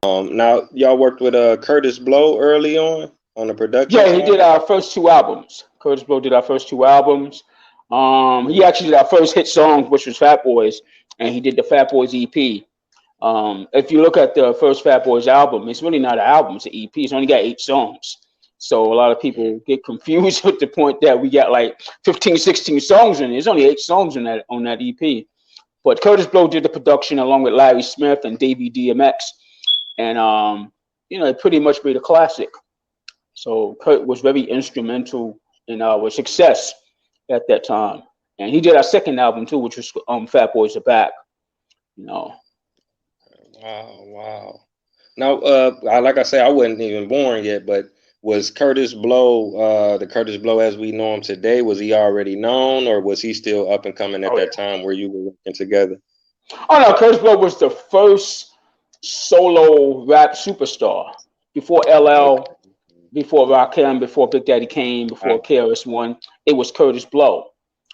Now y'all worked with Curtis Blow early on the production Yeah, he did side. our first two albums. Curtis Blow did our first two albums. He actually did our first hit song, which was Fat Boys, and he did the Fat Boys EP. If you look at the first Fat Boys album, it's really not an album; it's an EP. It's only got 8 songs. So a lot of people get confused with the point that we got like 15, 16 songs in it. There's only 8 songs on that EP. But Curtis Blow did the production along with Larry Smith and Davey DMX, and it pretty much made a classic. So Kurt was very instrumental in our success at that time, and he did our second album too, which was Fat Boys Are Back. You know, Wow, wow. Now, like I say, I wasn't even born yet, but was Curtis Blow, the Curtis Blow as we know him today, was he already known, or was he still up and coming at oh that yeah. time where you were working together? Oh no, Curtis Blow was the first solo rap superstar before Okay. LL, before Rakim, before Big Daddy Kane, Ah, before KRS One. It was Curtis Blow,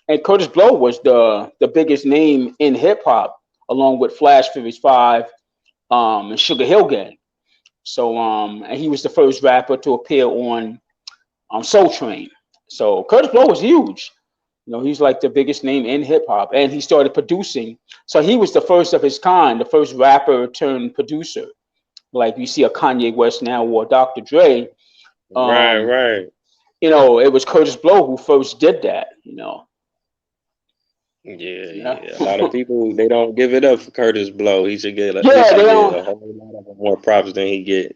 and Curtis Blow was the biggest name in hip hop, along with Flash Furious Five, and Sugar Hill Gang. So and he was the first rapper to appear on Soul Train. So Curtis Blow was huge. He's like the biggest name in hip hop, and he started producing. So he was the first of his kind, the first rapper turned producer. Like you see a Kanye West now or Dr. Dre. right, Um, right. it was Curtis Blow who first did that. Yeah, Yeah, yeah. A lot of people they don't give it up for Curtis Blow. He yeah, should they get don't. a whole lot of more props than he get.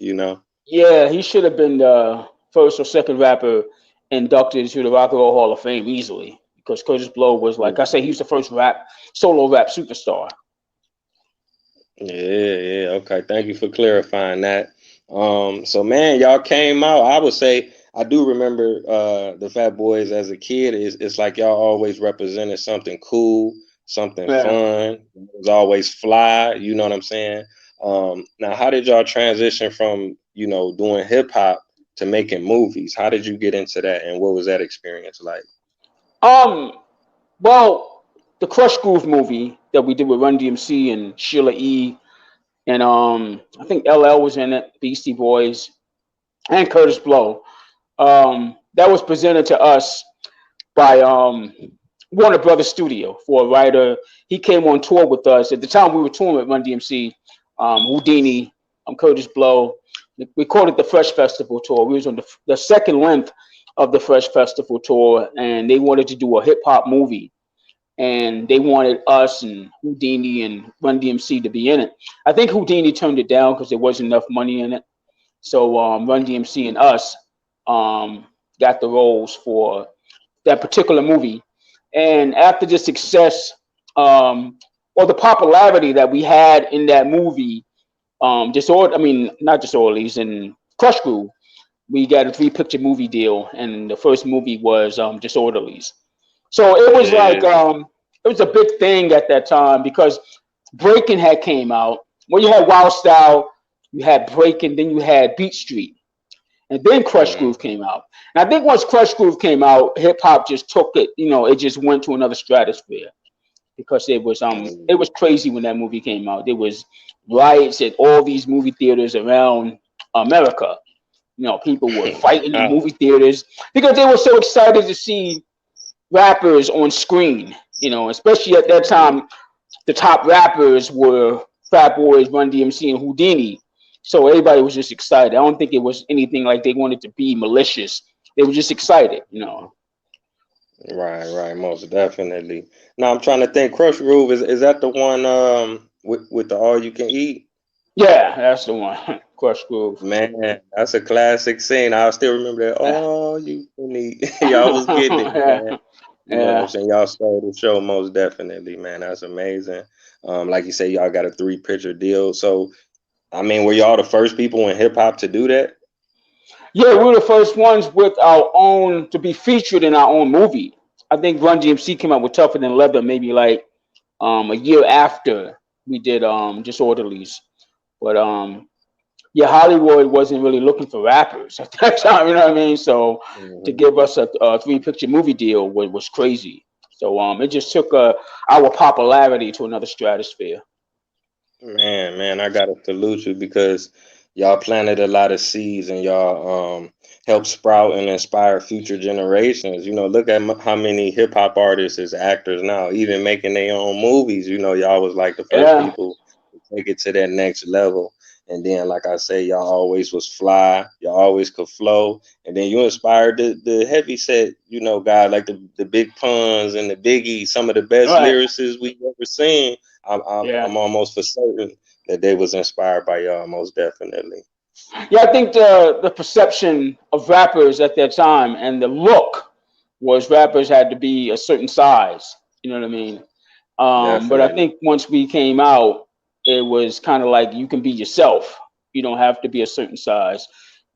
Yeah, he should have been the first or second rapper inducted into the Rock and Roll Hall of Fame easily because Curtis Blow was, like I say, he was the first solo rap superstar. Yeah, yeah. Okay. Thank you for clarifying that. So man, y'all came out. I would say I do remember the Fat Boys as a kid. It's like y'all always represented something cool, something Yeah. fun. It was always fly, you know what I'm saying? Now how did y'all transition from, doing hip hop to making movies? How did you get into that and what was that experience like? Um. Well, the Crush Groove movie that we did with Run DMC and Sheila E. and I think LL was in it, Beastie Boys, and Curtis Blow. That was presented to us by Warner Brothers Studio for a writer. He came on tour with us. At the time, we were touring with Run DMC, Houdini, Curtis Blow. We called it the Fresh Festival Tour. We was on the second length of the Fresh Festival Tour, and they wanted to do a hip hop movie. And they wanted us and Houdini and Run DMC to be in it. I think Houdini turned it down because there wasn't enough money in it. So Run DMC and us um, got the roles for that particular movie. And after the success or the popularity that we had in that movie, not Disorderlies and Crush Groove, we got a 3 picture movie deal, and the first movie was Disorderlies. So Yeah. it was a big thing at that time because Breaking had came out. Well, you had Wild Style, you had Breaking, then you had Beat Street, and then Crush Mm, Groove came out. And I think once Crush Groove came out, hip hop just took it. It just went to another stratosphere because it mm, was crazy when that movie came out. There was riots at all these movie theaters around America. People were fighting in wow. movie theaters because they were so excited to see rappers on screen. Especially at that time, the top rappers were Fat Boys, Run DMC, and Houdini. So everybody was just excited. I don't think it was anything like they wanted to be malicious. They were just excited. Right, right, most definitely. Now I'm trying to think. Crush Groove is that the one with the all you can eat? Yeah, that's the one. Crush Groove. Man, that's a classic scene. I still remember that. Yeah. All you can eat. Y'all was getting it, man. Yeah. You know what I'm Yeah. saying? Y'all stole the show most definitely, man. That's amazing. Like you say, y'all got a 3 picture deal. So I mean, were y'all the first people in hip hop to do that? Yeah, we were the first ones with our own to be featured in our own movie. I think Run DMC came out with Tougher Than Leather maybe like a year after we did Disorderlies. But yeah, Hollywood wasn't really looking for rappers at that time, you know what I mean? So to Hmm. give us a 3 picture movie deal was crazy. So it just took our popularity to another stratosphere. Man, I gotta salute you because y'all planted a lot of seeds and y'all helped sprout and inspire future generations. You know, look at how many hip hop artists is actors now, even making their own movies. You know, y'all was like the first Yeah, people to take it to that next level. And then, like I say, y'all always was fly. Y'all always could flow. And then you inspired the heavy set, you know, guy like the big puns and the biggie, some of the best right. lyricists we ever seen. Yeah, I'm almost for certain that they was inspired by y'all, most definitely. yeah. I think the perception of rappers at that time and the look was rappers had to be a certain size. You know what I mean? But I Definitely. think once we came out, it was kind of like you can be yourself. You don't have to be a certain size.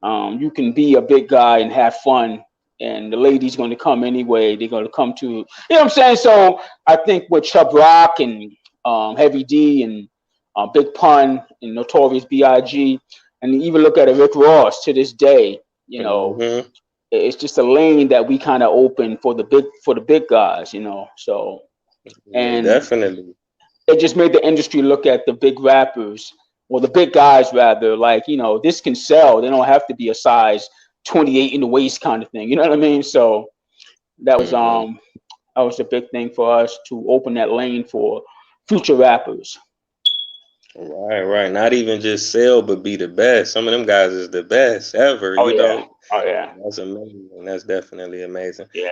You can be a big guy and have fun, and the ladies going to come anyway. They're going to come to, you know what I'm saying? So I think with Chubb Rock and Heavy D and Big Pun and Notorious Big, and even look at it, Rick Ross to this day, you know, Hmm. it's just a lane that we kind of open for the big guys, you know. So Yeah, and definitely. it just made the industry look at the big rappers or the big guys rather like, you know, this can sell. They don't have to be a size 28 in the waist kind of thing. You know what I mean? So that was Hmm. um that was a big thing for us to open that lane for future rappers. Right. Not even just sell, but be the best. Some of them guys is the best ever. Oh You yeah. know, Oh yeah. that's amazing. That's definitely amazing. Yeah.